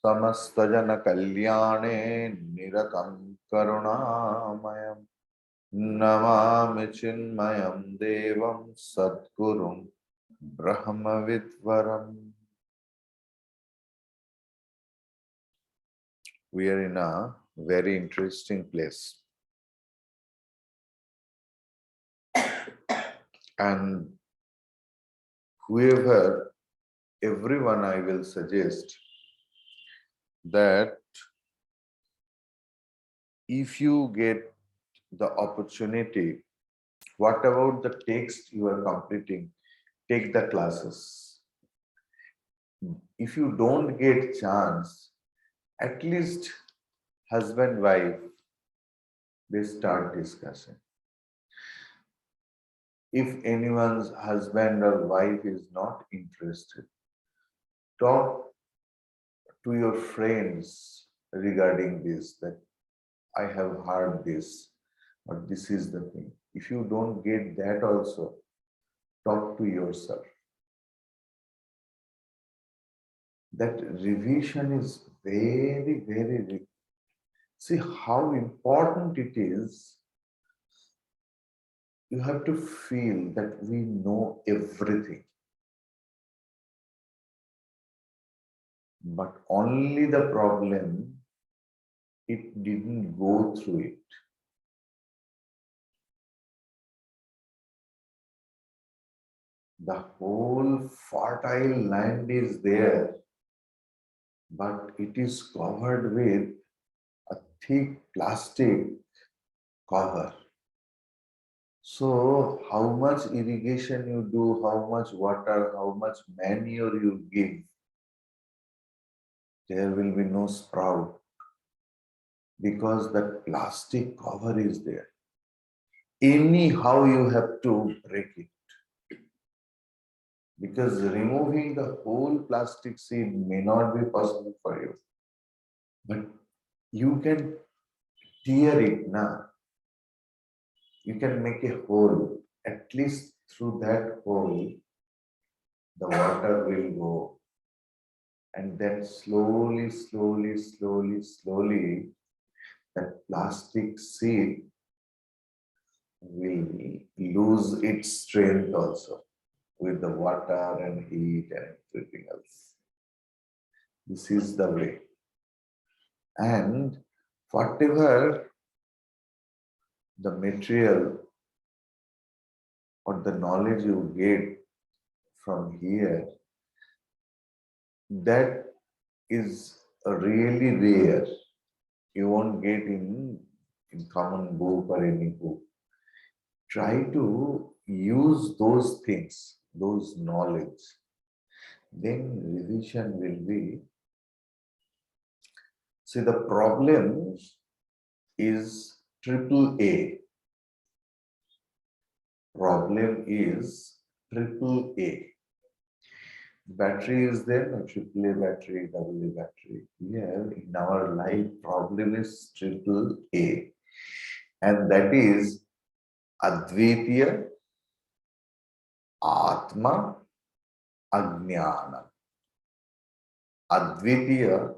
समस्तजन कल्याणे निरतं करुणामयम् नमामि चिन्मयं देवं सद्गुरुं ब्रह्मविद्वरम्. We are in a very interesting place. And whoever, everyone, I will suggest that if you get the opportunity, what about the text you are completing? Take the classes. If you don't get chance, at least husband, wife, they start discussing. If anyone's husband or wife is not interested, talk to your friends regarding this, that I have heard this, or this is the thing. If you don't get that also, talk to yourself. That revision is very, very, see how important it is. You have to feel that we know everything. But only the problem, it didn't go through it. The whole fertile land is there, but it is covered with a thick plastic cover. So how much irrigation you do, how much water, how much manure you give, there will be no sprout because that plastic cover is there. Anyhow, you have to break it. Because removing the whole plastic seed may not be possible for you. But you can tear it now. You can make a hole. At least through that hole, the water will go. And then slowly, slowly, slowly, slowly, that plastic seed will lose its strength also with the water and heat and everything else. This is the way. And whatever the material or the knowledge you get from here, that is really rare. You won't get in common book or any book. Try to use those things, those knowledge. Then revision will be. See, the problem is triple A. Problem is triple A. Battery is there, no triple A battery, double A battery. Here in our life, problem is triple A. And that is Advaita, Atma, Ajnana. Advaita,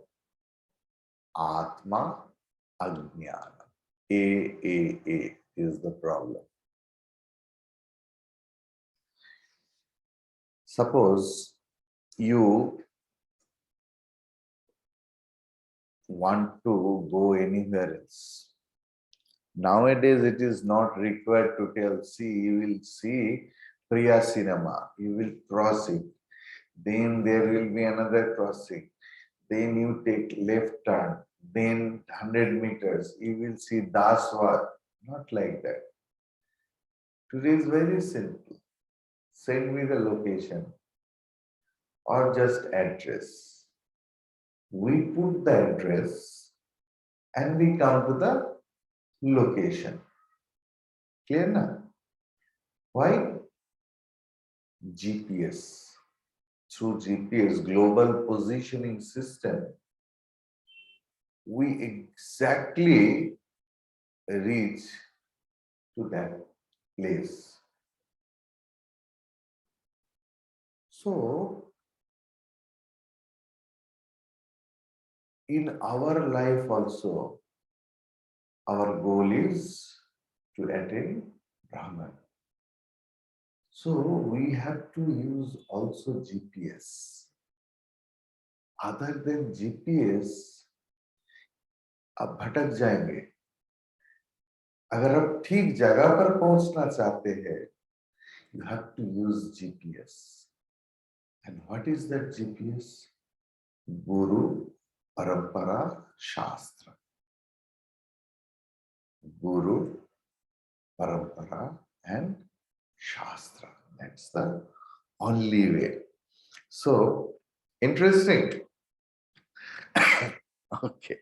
Atma, Ajnana. A is the problem. Suppose you want to go anywhere else. Nowadays, it is not required to tell, see, you will see Priya Cinema, you will cross it. Then there will be another crossing. Then you take left turn. Then 100 meters, you will see Daswar. Not like that. Today is very simple. Send me the location or just address. We put the address and we come to the location. Clear now? Why? GPS. Through GPS, global positioning system, we exactly reach to that place. So, in our life also, our goal is to attain Brahman. So we have to use also GPS. Other than GPS, आप भटक जाएंगे. अगर आप ठीक जगह पर पहुंचना चाहते हैं, you have to use GPS. And what is that GPS? Guru, Parampara, Shastra. Guru, Parampara, and Shastra. That's the only way. So, interesting. Okay.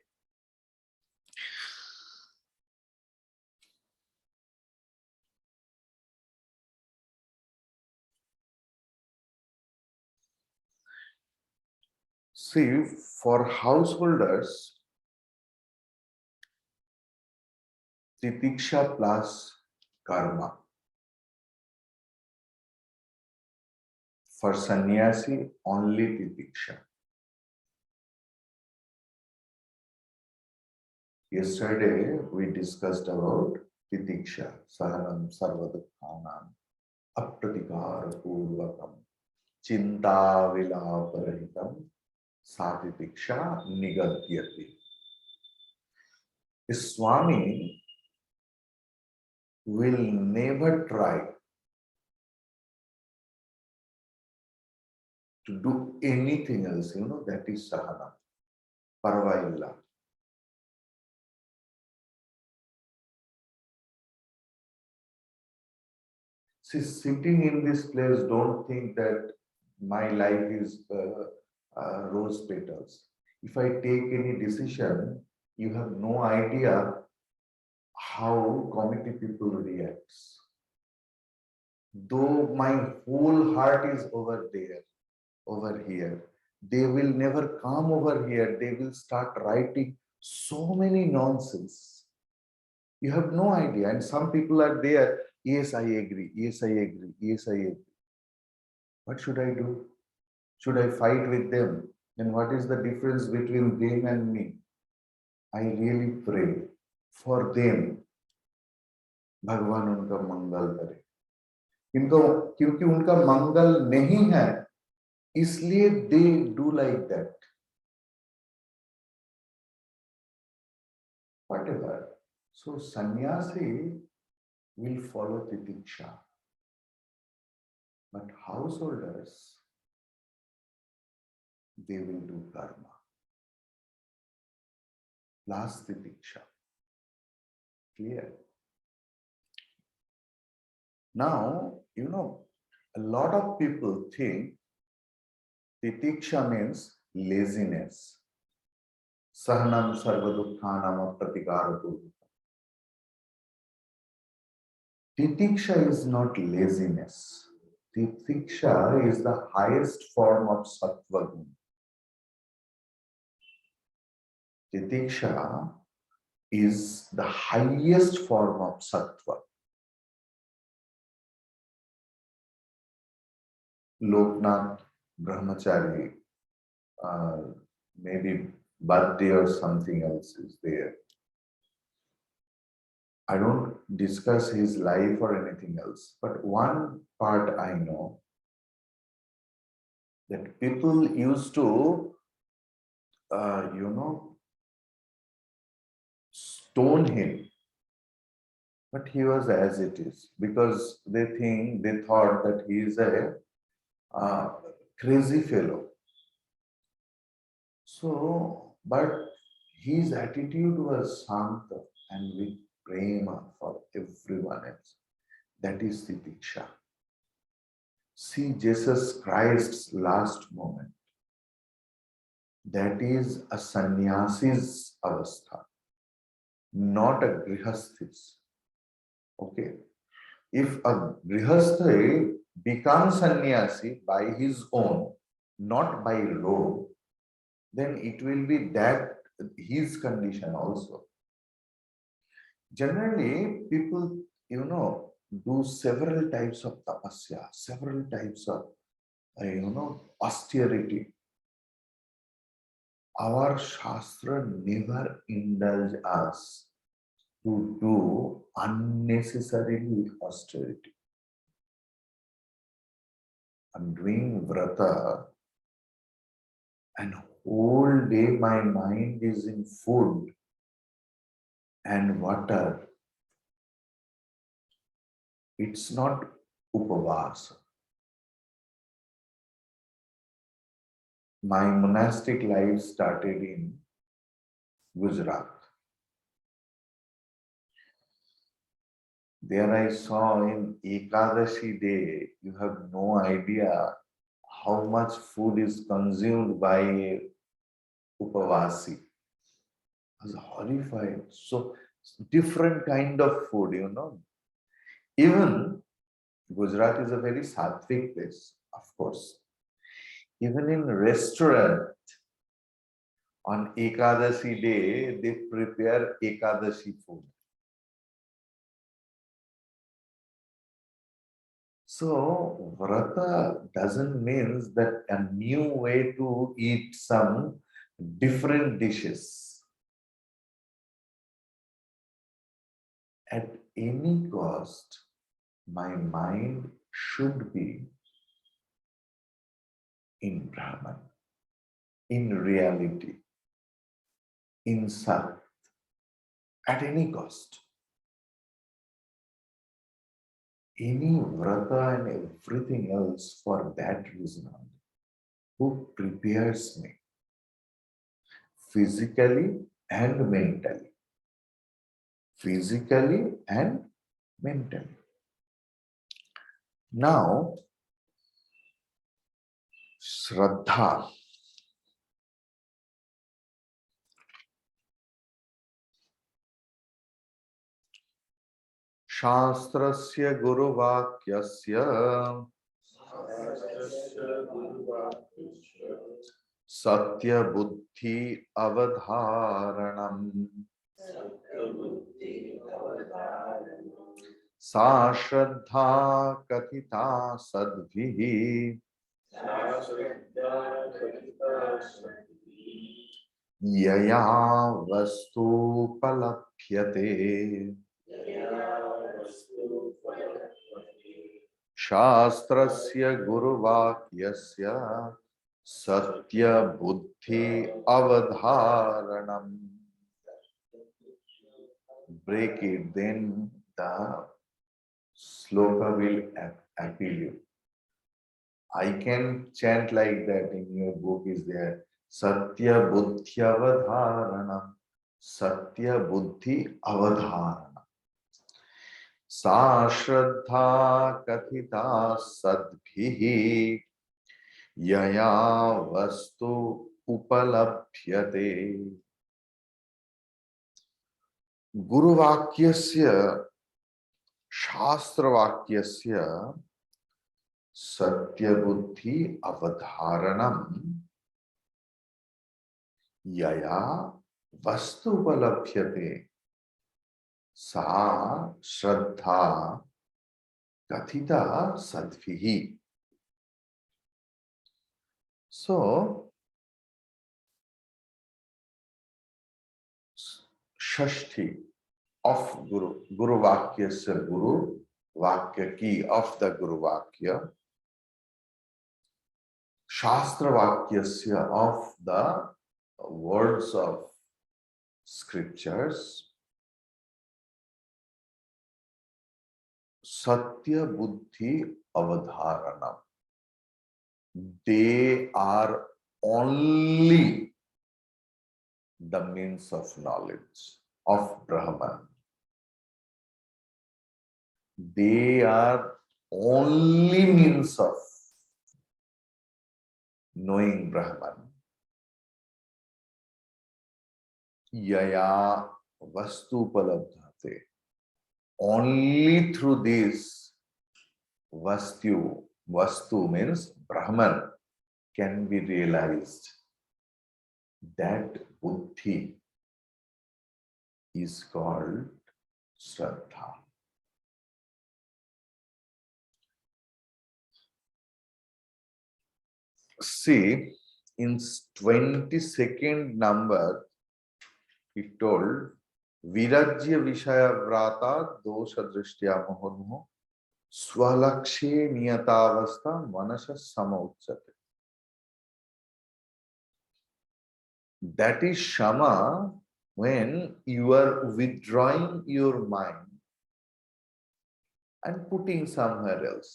See, for householders, titiksha plus karma. For sannyasi, only titiksha. Yesterday, we discussed about titiksha, sahanam sarvadukhanam, apratikara purvakam, chinta vilaparahitam, satitiksha nigadyati. A Swami will never try to do anything else, that is sahana, parvailla. See, sitting in this place, don't think that my life is rose petals. If I take any decision, you have no idea how committee people reacts. Though my whole heart is over there, over here, they will never come over here. They will start writing so many nonsense. You have no idea. And some people are there. Yes, I agree. Yes, I agree. Yes, I agree. What should I do? Should I fight with them? And what is the difference between them and me? I really pray for them. भगवान उनका मंगल करे. इनको क्योंकि उनका मंगल नहीं है, इसलिए they do like that. Whatever. So sannyasi will follow titiksha. But householders, they will do karma. Plus titiksha. Clear? Now, a lot of people think titiksha means laziness. Sahanam sarvadukhanam pratikarapu. Titiksha is not laziness. Titiksha is the highest form of sattva guna. Titiksha is the highest form of sattva. Loknath Brahmachari, maybe birthday or something else is there. I don't discuss his life or anything else, but one part I know that people used to, stone him, but he was as it is because they thought that he is a crazy fellow. So, but his attitude was shanta and with prema for everyone else. That is titiksha. See Jesus Christ's last moment. That is a sannyasi's avastha, not a grihasthi's. Okay. If a grihastha becomes sannyasi by his own, not by law, then it will be that his condition also. Generally, people, do several types of tapasya, several types of, austerity. our Shastra never indulge us to do unnecessarily austerity. I'm doing vrata and whole day my mind is in food and water. It's not upavasa. My monastic life started in Gujarat. There I saw in Ekadashi day, you have no idea how much food is consumed by a upavasi. I was horrified. So different kind of food, Even Gujarat is a very sattvic place, of course. Even in restaurant, on Ekadashi day, they prepare Ekadashi food. So, vrata doesn't mean that a new way to eat some different dishes. At any cost, my mind should be in Brahman, in reality, in Sat, at any cost. Any vrata and everything else for that reason only. Who prepares me physically and mentally. Physically and mentally. Now, Shraddha. Shastrasya Guruvakyasya Satya Buddhi Avadharanam Sa Shraddha Kathita Sadbhihi Yaya Vastu Palapyate Shastrasya Guruvakyasya Satya Buddhi Avadharanam. Break it, then the sloka will appeal you. I can chant like that in your book is there. Satya Buddhi Avadharanam. Satya Buddhi Avadharanam. Sa Shraddha Kathita Sadbhihi Yaya Vastu Upalabhyate. Guruvakyasya Shastravakyasya Satya Buddhi Avadharanam Yaya Vastu Upalabhyate Sa Shraddha Kathita Sadbhihi. So, Shashti of Guru Vakyasya Guru Vakya ki of the Guru Vakya, Shastra Vakyasya of the words of scriptures, Satya Buddhi Avadharanam. They are only the means of knowledge of Brahman. They are only means of knowing Brahman. Yaya Vastu Palabdhate. Only through this Vastu means Brahman, can be realized. That Buddhi is called Shraddha. See, in 22nd number, he told, Virajya Vishaya Vrata Dosha Drishtya Mohonuho Swalakshe Niyatavastha Manasha Samauchate. That is Shama when you are withdrawing your mind and putting somewhere else.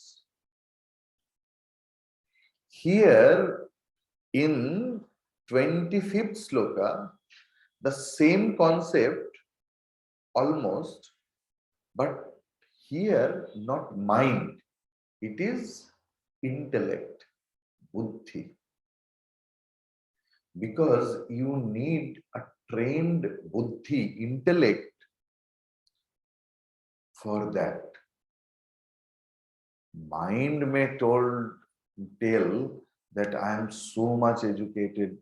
Here in 25th sloka, the same concept almost, but here not mind, it is intellect, buddhi. Because you need a trained buddhi, intellect for that. Mind may tell that I am so much educated,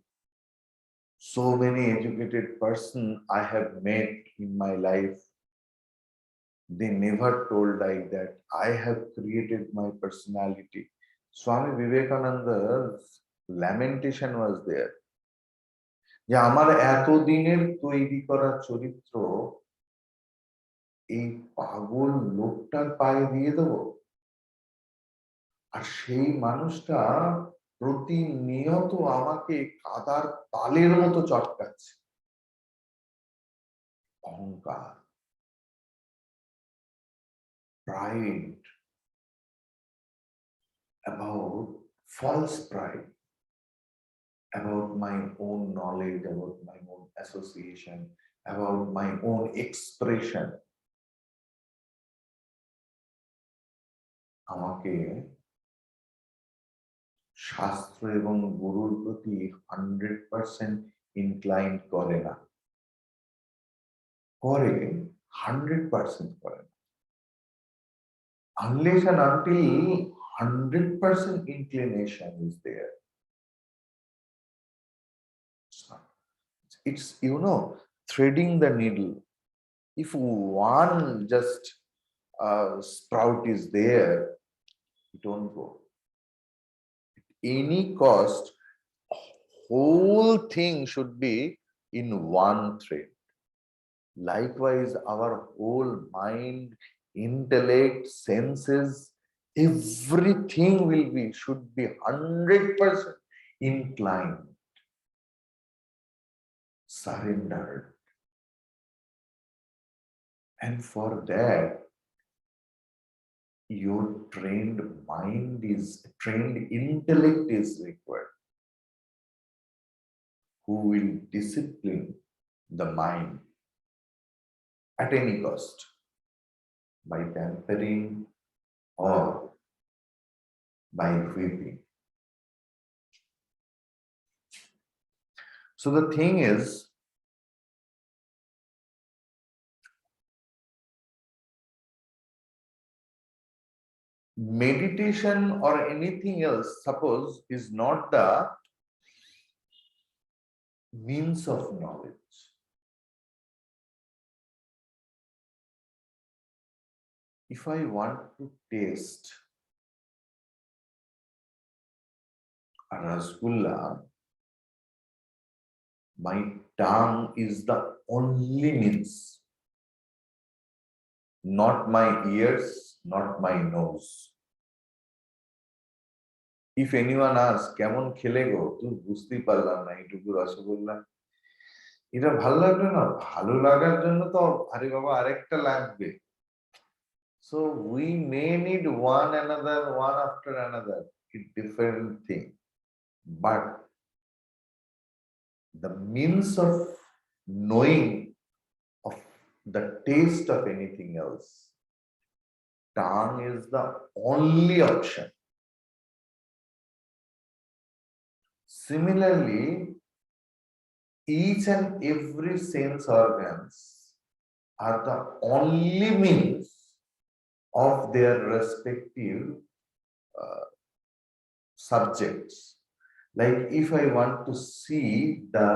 so many educated person I have met in my life. They never told like that. I have created my personality. Swami Vivekananda's lamentation was there. যে আমার এতদিনের তৈরি করা চরিত্র এই পাগল লোকটার পায়ে দিয়ে দেবো, আর সেই মানুষটা প্রতিনিয়ত আমাকে কাদার তালের মতো চটকাচ্ছে। অহংকার, pride, about false pride, about my own knowledge, about my own association, about my own expression. আমাকে শাস্ত্র এবং গুরুর প্রতি 100% ইনক্লাইন্ড করে না, করে 100% করে না, unless and until 100% inclination is there. It's, threading the needle. If one just sprout is there, it won't go. Any cost, whole thing should be in one thread. Likewise, our whole mind, intellect, senses, everything should be 100% inclined, surrendered. And for that, your trained intellect is required, who will discipline the mind at any cost, by pampering or by whipping. So the thing is, meditation or anything else, suppose, is not the means of knowledge. If I want to taste a rasgulla, my tongue is the only means, not my ears, not my nose. If anyone asks, কেমন খেলে গো, তুই বুঝতেই পারলাম না, এইটুকু রসগোল্লা, এটা ভালো লাগলো না, ভালো লাগার জন্য তো আরে বাবা আরেকটা লাগবে। So we may need one after another, it's different thing, but the means of knowing of the taste of anything else, tongue is the only option. Similarly, each and every sense organs are the only means of their respective subjects. Like if I want to see the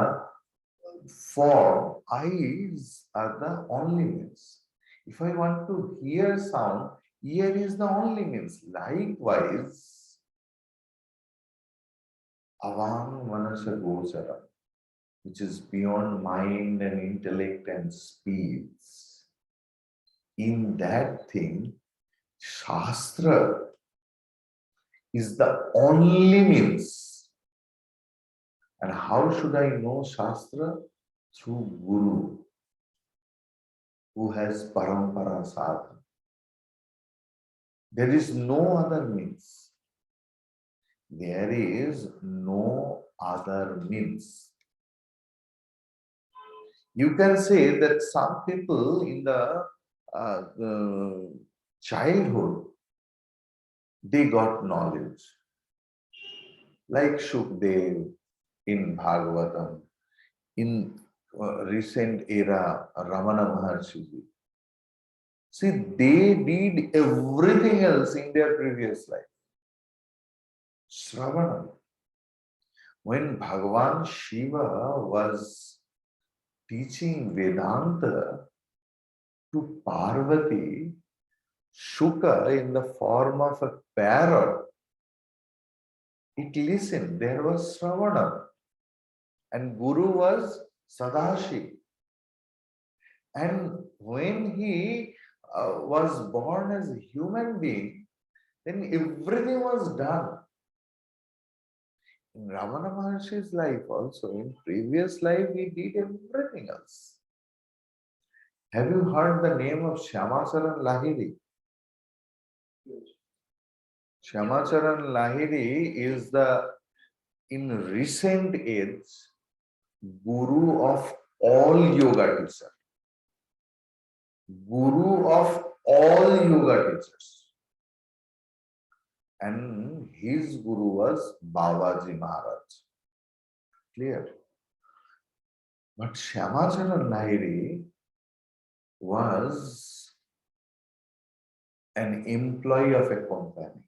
form, eyes are the only means. If I want to hear sound, ear is the only means. Likewise, avang manasa gochara, which is beyond mind and intellect and speech. In that thing, Shastra is the only means. And how should I know Shastra? Through Guru, who has parampara sadhana. There is no other means. There is no other means. You can say that some people in the childhood, they got knowledge, like Shukdev in Bhagavatam, in recent era, Ramana Maharshi. See, they did everything else in their previous life. Shravana. When Bhagavan Shiva was teaching Vedanta to Parvati, Shuka in the form of a parrot, it listened. There was Shravana. And Guru was Sadashi. And when he was born as a human being, then everything was done. In Ramana Maharshi's life also, in previous life, he did everything else. Have you heard the name of Shyamacharan Lahiri? Shyamacharan Lahiri is the, in recent age, guru of all yoga teachers. Guru of all yoga teachers. And his guru was Babaji Maharaj. Clear? But Shyamacharan Lahiri was an employee of a company.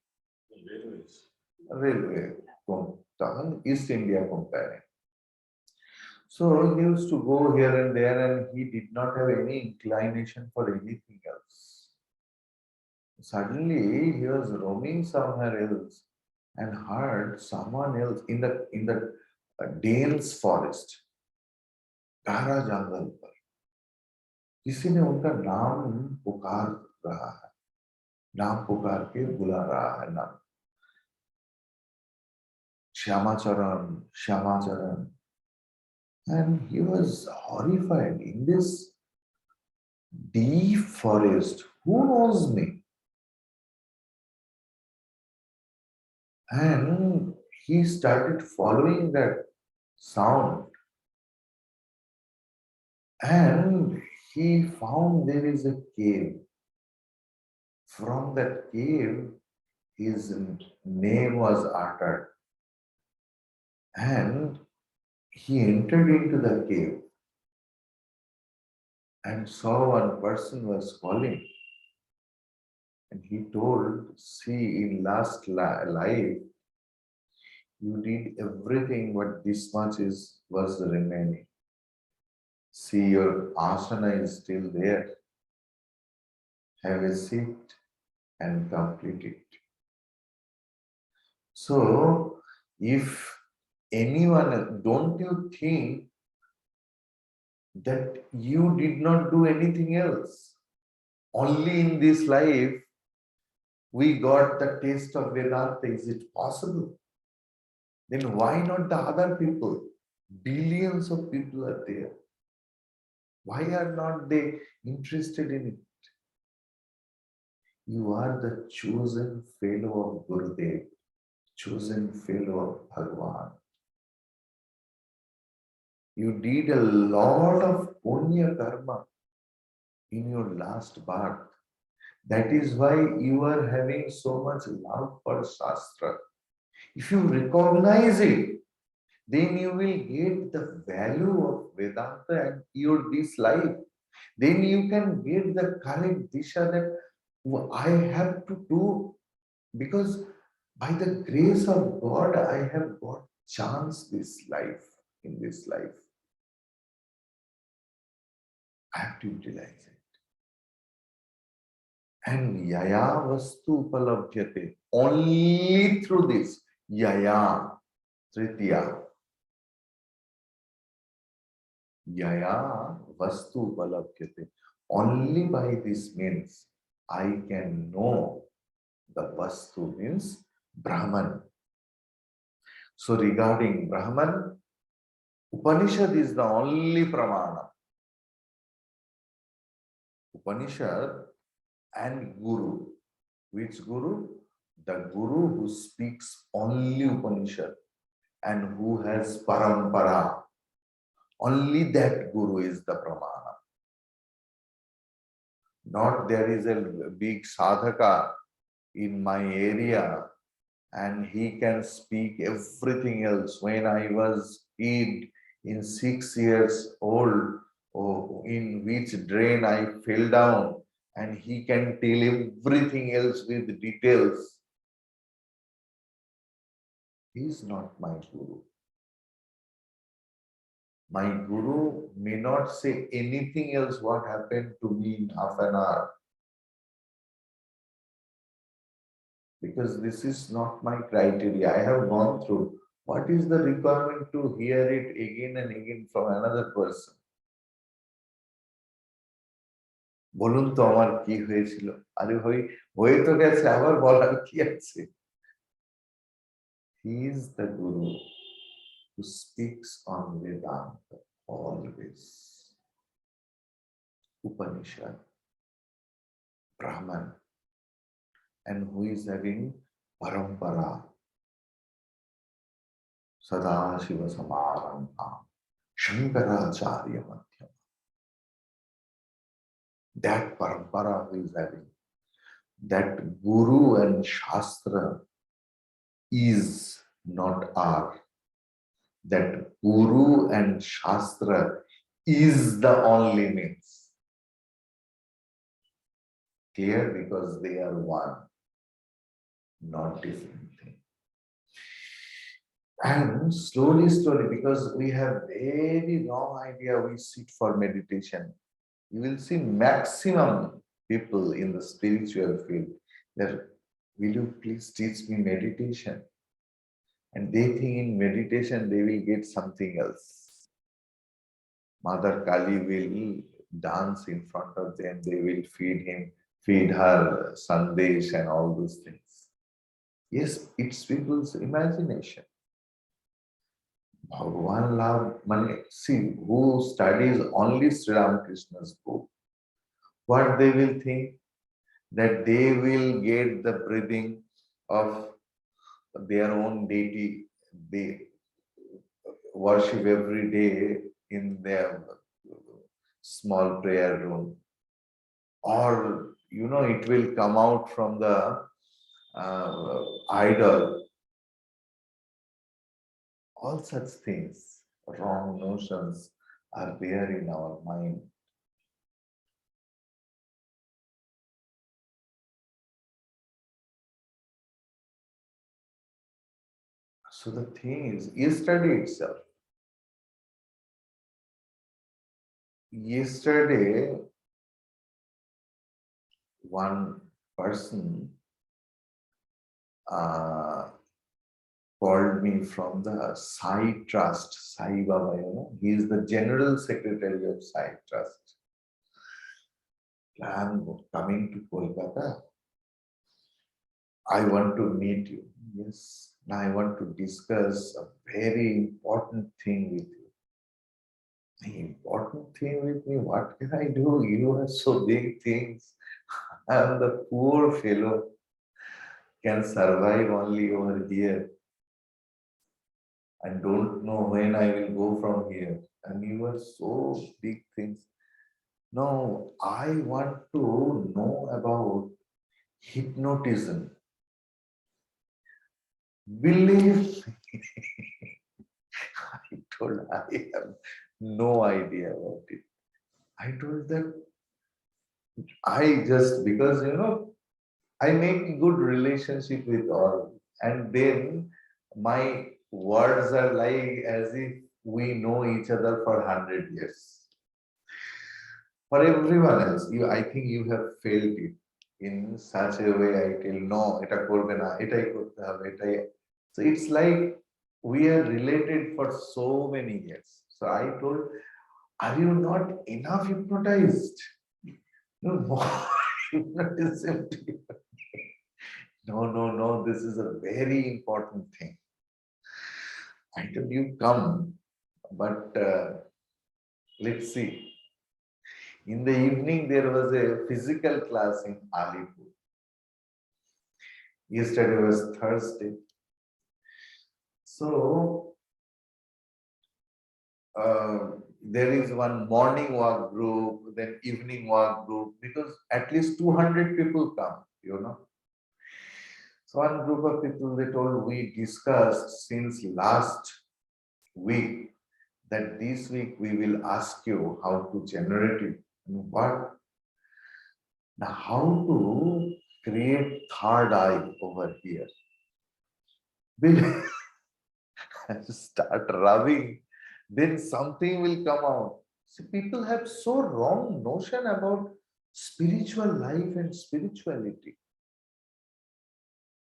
Railway company, East India company. So he used to go here and there, and he did not have any inclination for anything else. Suddenly he was roaming somewhere else and heard someone else in the dense forest, गारा जंगल पर किसी ने उनका नाम पुकार रहा है, नाम पुकार के बुला रहा है, नाम Shyamacharan, Shyamacharan. And he was horrified. In this deep forest, who knows me? And he started following that sound. And he found there is a cave. From that cave, his name was uttered. And he entered into the cave and saw one person was calling. And he told, see, in last life, you did everything, but this much was remaining. See, your asana is still there. Have a seat and complete it. So, if anyone, don't you think that you did not do anything else? Only in this life, we got the taste of Vedanta. Is it possible? Then why not the other people? Billions of people are there. Why are not they interested in it? You are the chosen fellow of Gurudev, chosen fellow of Bhagavan. You did a lot of punya karma in your last birth. That is why you are having so much love for Shastra. If you recognize it, then you will get the value of Vedanta and your this life. Then you can get the correct disha that I have to do, because by the grace of God I have got chance this life, in this life. I have to utilize it. And yaya vastu upalabhyate. Only through this, yaya. Tritiya. Yaya vastu upalabhyate. Only by this means I can know the vastu means Brahman. So regarding Brahman, Upanishad is the only pramana. Upanishad and Guru. Which Guru? The Guru who speaks only Upanishad and who has parampara. Only that Guru is the pramana. Not there is a big sadhaka in my area and he can speak everything else. When I was kid in 6 years old, in which drain I fell down, and he can tell everything else with details. He is not my Guru. My Guru may not say anything else what happened to me in half an hour. Because this is not my criteria. I have gone through. What is the requirement to hear it again and again from another person? বলুন তো আমার কি হয়েছিল? আরে হয়ে তো গেছে, আবার বলার কি আছে? He is the Guru who speaks on Vedanta always. Upanishad, Brahman, and who is having parampara. Sadashiva Samarambha, Shankaracharya Madhyama. That parampara who is having, that Guru and Shastra is not are. That Guru and Shastra is the only means. Clear? Because they are one, not different thing. And slowly, because we have very wrong idea, we sit for meditation. You will see maximum people in the spiritual field that, will you please teach me meditation? And they think in meditation they will get something else. Mother Kali will dance in front of them, they will feed her sandesh and all those things. Yes, it's people's imagination. Bhagavan love, see, who studies only Sri Ramakrishna's book, what they will think? That they will get the breathing of their own deity. They worship every day in their small prayer room. Or, it will come out from the idol. All such things, wrong notions are there in our mind. So the thing is, yesterday itself, one person called me from the Sai Trust, Sai Baba, he is the General Secretary of Sai Trust. I'm coming to Kolkata. I want to meet you. Yes, now I want to discuss a very important thing with you. The important thing with me, what can I do? You have so big things. I am the poor fellow, can survive only over here. I don't know when I will go from here. And you are so big things. No, I want to know about hypnotism. Believe me, I told I have no idea about it. I told them, I just, because I make good relationship with all, and then my words are like as if we know each other for 100 years. For everyone else, I think you have failed it in such a way. I tell no, eta korbe na, etai korte hobe, etai. So it's like we are related for so many years. So I told, are you not enough hypnotized? No, more hypnotism. No, this is a very important thing. I told you come, but let's see. In the evening, there was a physical class in Alipur. Yesterday was Thursday. So, there is one morning walk group, then evening walk group, because at least 200 people come, you know. So one group of people, they told, we discussed since last week that this week we will ask you how to generate it. What? Now, how to create third eye over here? We'll start rubbing, then something will come out. See, people have so wrong notion about spiritual life and spirituality.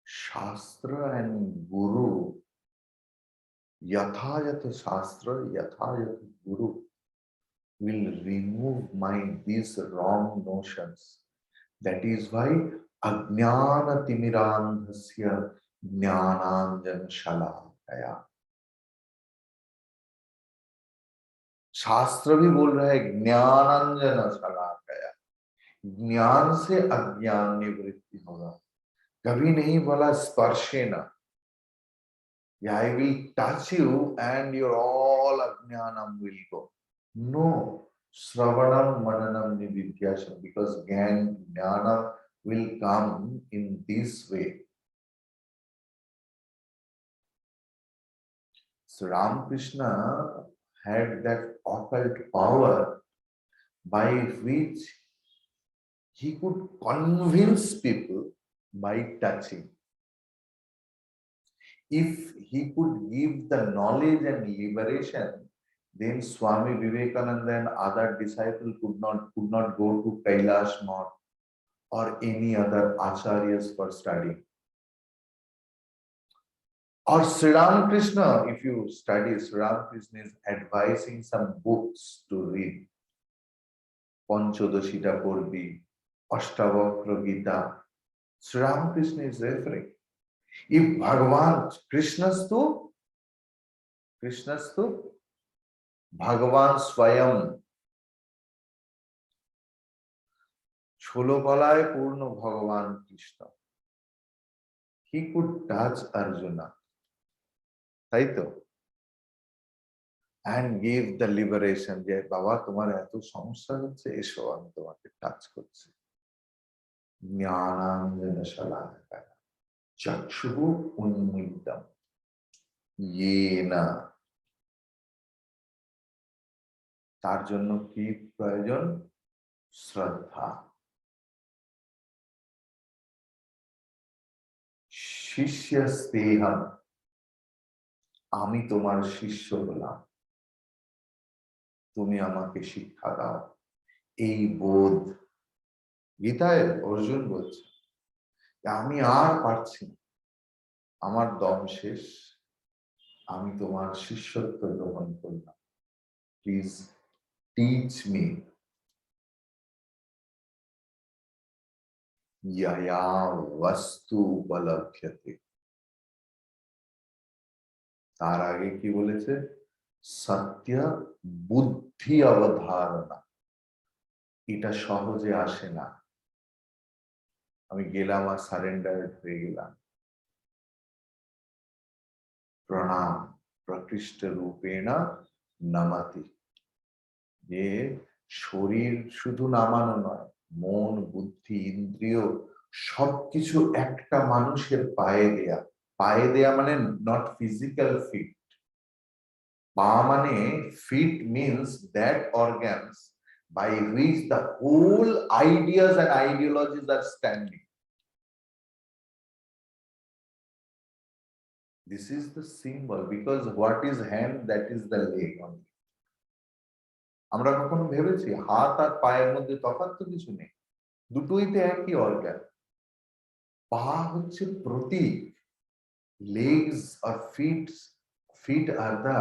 Shastra and Guru, Yathayat Shastra, Yathayat Guru will remove these wrong notions. That is why Ajnana Timirandhasya Jnananjan Shalakaya. शास्त्र भी बोल रहा है ज्ञानांजन शलाकया, ज्ञान से अज्ञान निवृत्ति होगा. कभी नहीं बोला स्पर्शेन, I will touch you and your all ajnanam will go. No, Sravanam Mananam Nividyasam, because Jnana will come in this way. So Ramakrishna had that occult power by which he could convince people by touching. If he could give the knowledge and liberation, then Swami Vivekananda and other disciples could not go to Kailash Math or any other acharyas for study. Or Sri Ramakrishna, if you study, Sri Ramakrishna is advising some books to read. Panchodashita Purvi, Ashtavakra Gita. Sri Ramakrishna is referring. If Bhagavan Krishnastu, Bhagavan Swayam, Cholokalaya Purna Bhagavan Krishna, he could touch Arjuna, taito, and give the liberation. Je Baba, tomar eto samsya hocche, esho ami tomake touch korchi. Jnananjana shalakaya. Chakshuhu unmidam yena. তার জন্য কি প্রয়োজন? শ্রদ্ধা। শিষ্যস্তেহম, আমি তোমার শিষ্য হলাম, তুমি আমাকে শিক্ষা দাও। এই বোধ, গীতায় অর্জুন বলছে আমি আর পারছি না, আমার দম শেষ, আমি তোমার শিষ্যত্ব গ্রহণ করলাম, প্লিজ টিচ মি। यया वस्तु उपलभ्यते, তার আগে কি বলেছে? সত্য বুদ্ধি অবধারণা। এটা সহজে আসে না। আমি গেলাম আর সারেন্ডার হয়ে গেলাম। প্রণাম প্রকৃষ্ট রূপেণ নমতি। যে শরীর শুধু নামানো নয়, মন, বুদ্ধি, ইন্দ্রিয় সবকিছু একটা মানুষের পায়ে দেয়া। পায়ে দেয়া মানে নট ফিজিক্যাল ফিট। পা মানে fit means that organs by which the whole ideas and ideologies are standing. This is the symbol, because what is hand, that is the leg only. আমরা কখনো ভেবেছি হাত আর পায়ের মধ্যে তফাৎ তো কিছু নেই, দুটোই তো একই অর্গান। পা হচ্ছে প্রতীক, legs or feet Feet are the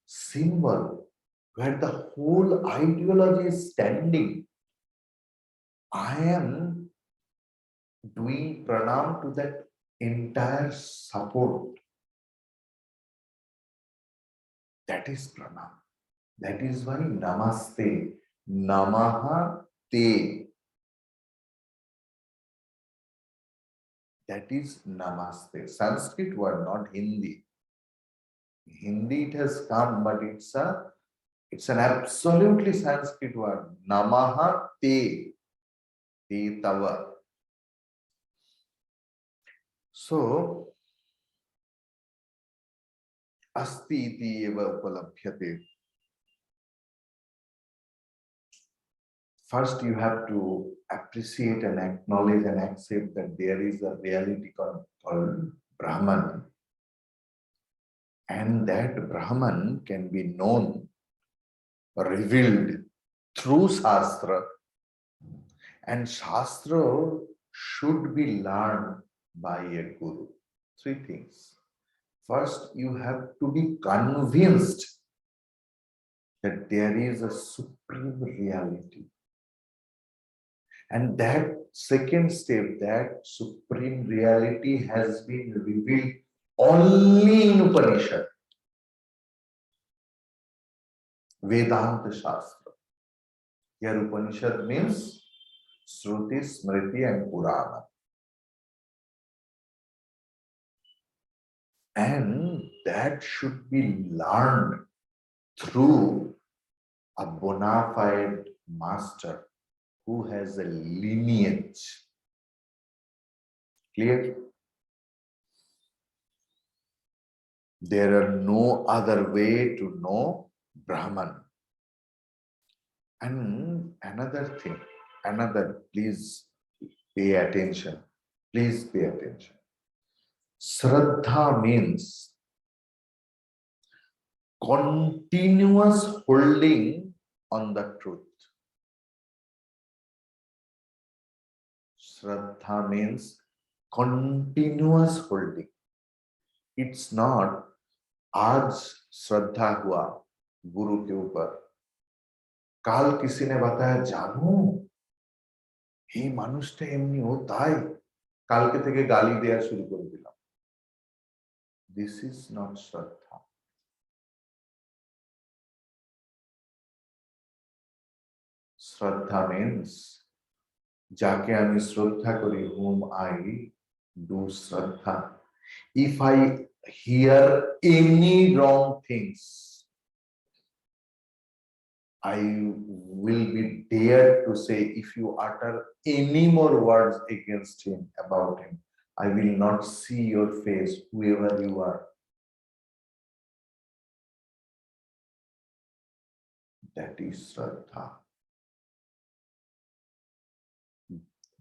symbol where the whole ideology is standing. I am doing pranam to that entire support. That is pranam. That is why namaste, namaha te. That is namaste. Sanskrit word, not Hindi. Hindi it has come, but it's an absolutely Sanskrit word. Namaha te, te tava. So asti iti eva upalabhyate. First, you have to appreciate and acknowledge and accept that there is a reality called Brahman. And that Brahman can be known, revealed through Shastra. And Shastra should be learned by a guru. Three things. First, you have to be convinced that there is a supreme reality. And that second step, that supreme reality has been revealed only in Upanishad, Vedanta Shastra. Here Upanishad means Shruti, Smriti and Purana. And that should be learned through a bona fide master who has a lineage. Clear? There are no other way to know Brahman. And another thing, please pay attention. Please pay attention. Shraddha means continuous holding on the truth. Shraddha means continuous holding. It's not आज श्रद्धा हुआ गुरु के ऊपर, काल किसी ने बताया जानू এই মানুষটা এমনি ও তাই কালকে থেকে গালি দেয়া শুরু করে দিলাম. This is not Shraddha. Shraddha means যাকে আমি শ্রদ্ধা করি, whom I do Shraddha. If I hear any wrong things, I will be dared to say, if you utter any more words against him, about him, I will not see your face, whoever you are. That is Shraddha.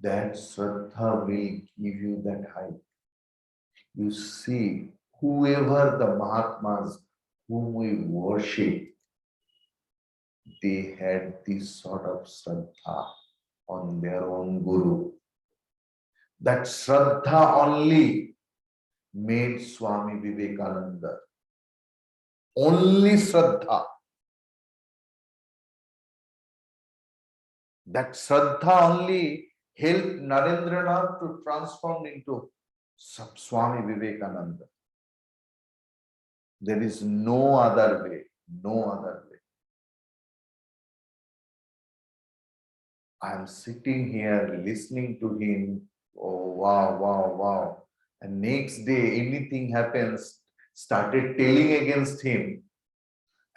That Shraddha will give you that height. You see, whoever the Mahatmas whom we worship, they had this sort of Shraddha on their own Guru. That Shraddha only made Swami Vivekananda. Only Shraddha. That Shraddha only helped Narendranath to transform into Swami Vivekananda. There is no other way, no other way. I am sitting here listening to him. Oh, wow, wow, wow. And next day, anything happens, started telling against him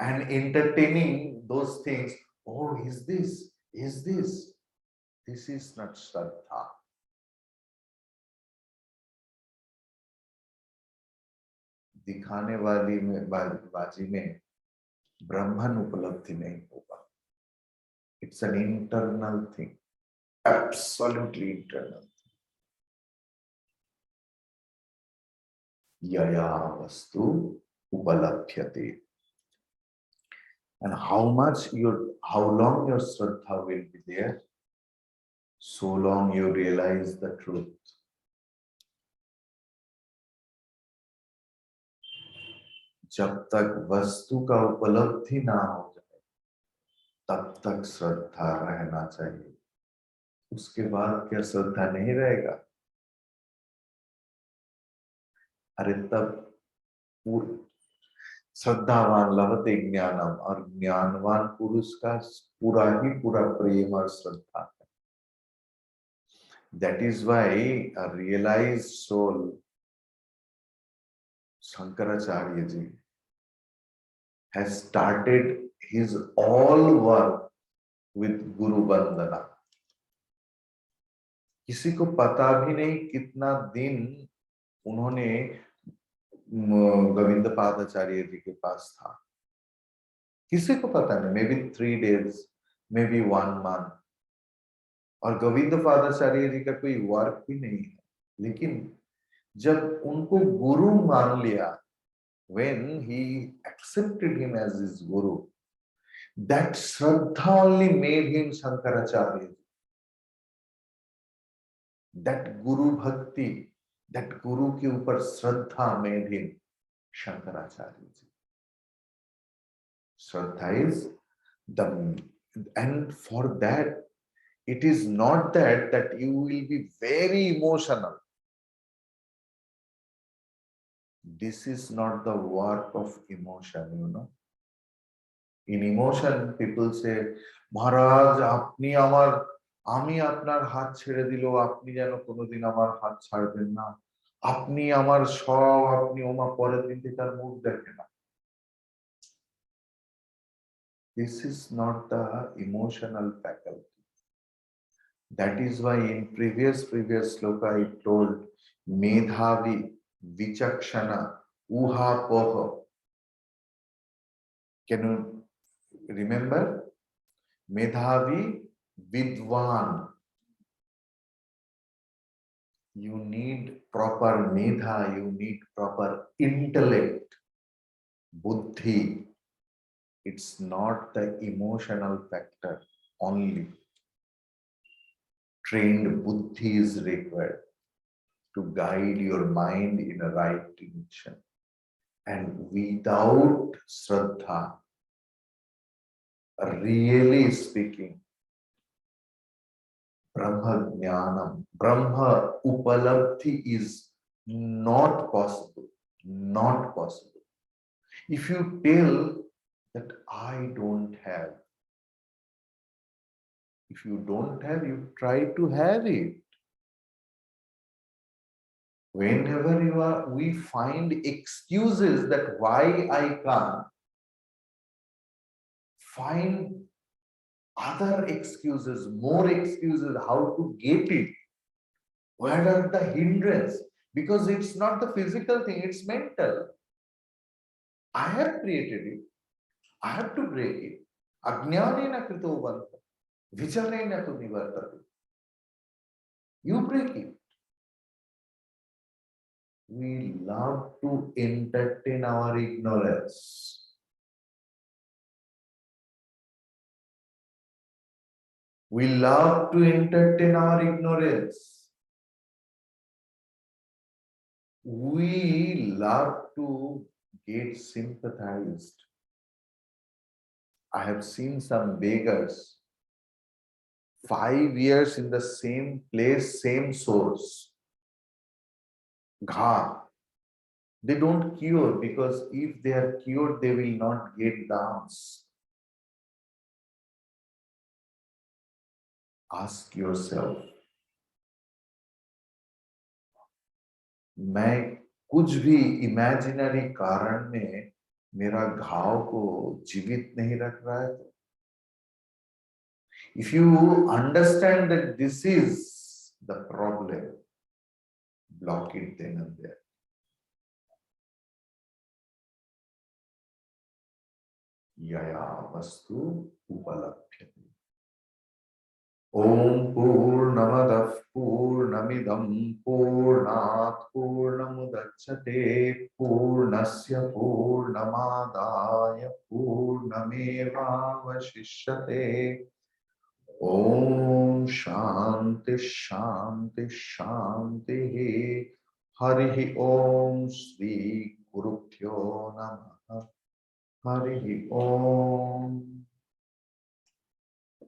and entertaining those things. Oh, is this? Is this? This is not Shraddha. दिखाने वाली में बाजी में ब्रह्मन उपलब्धि नहीं होगा. It's an internal thing, absolutely internal. Yaya vastu upalabhyate. And how long your Shraddha will be there, so long you realize the truth. जब तक वस्तु का उपलब्धि ना हो जाए तब तक श्रद्धा रहना चाहिए। उसके बाद क्या श्रद्धा नहीं रहेगा? अरे तब श्रद्धावान लभते ज्ञानम, और ज्ञानवान पुरुष का पूरा ही पूरा प्रेम और श्रद्धा है। That is why a realized soul Shankaracharya ji has started his all work with गुरु वंदना। किसी को पता भी नहीं कितना दिन उन्होंने गोविंद पादाचार्य जी के पास था, किसी को पता नहीं। May be 3 days, may be 1 month। और गोविंद पादाचार्य जी का कोई वर्क भी नहीं है, लेकिन जब उनको गुरु मान लिया, when he accepted him as his guru, that Shraddha only made him Shankaracharya। That Guru Bhakti, that Guru के ऊपर श्रद्धा made him Shankaracharya ji। Shraddha is the, and for that, it is not that you will be very emotional. This is not the work of emotion, you know। In emotion, people say, Maharaj, আপনি আমার, আমি আপনার হাত ছেড়ে দিল, আপনি যেন কোনোদিন আমার হাত ছাড়বেন না, আপনি আমার সব, আপনি ওমা, পরের দিন থেকে তার মুখ দেখে না। This is not the emotional faculty। That is why in previous sloka I told medhavi, vichakshana, uhapoha। Can you remember? Medhavi, vidwan। You need proper medha, you need proper intellect, buddhi। It's not the emotional factor only। Trained buddhi is required to guide your mind in a right direction। And without Shraddha, really speaking, Brahma Jnanam, Brahma Upalabdhi is not possible, not possible। If you tell that I don't have, if you don't have, you try to have it। Whenever we find excuses that why I can't, find other excuses, more excuses how to get it। Where are the hindrance? Because it's not the physical thing, it's mental। I have created it, I have to break it। Ajnanena krito banta, vicharena tu nivartate। You break it। We love to entertain our ignorance। We love to entertain our ignorance। We love to get sympathized। I have seen some beggars, 5 years in the same place, same source, ghar। They don't cure, because if they are cured, they will not get dance। Ask yourself, मैं कुछ भी imaginary कारण में मेरा घाव को जीवित नहीं रख रहा है तो? If you understand that this is the problem, block it then and there। यया वस्तु उपलभ्यते। ओम पूर्णमदः पूर्णमिदं पूर्णात् पूर्णमुदच्यते पूर्णस्य पूर्णमादाय पूर्णमेवावशिष्यते। ओम शांति शांति शांति। हरि ओम। श्री गुरुभ्यो नमः। Hari Om.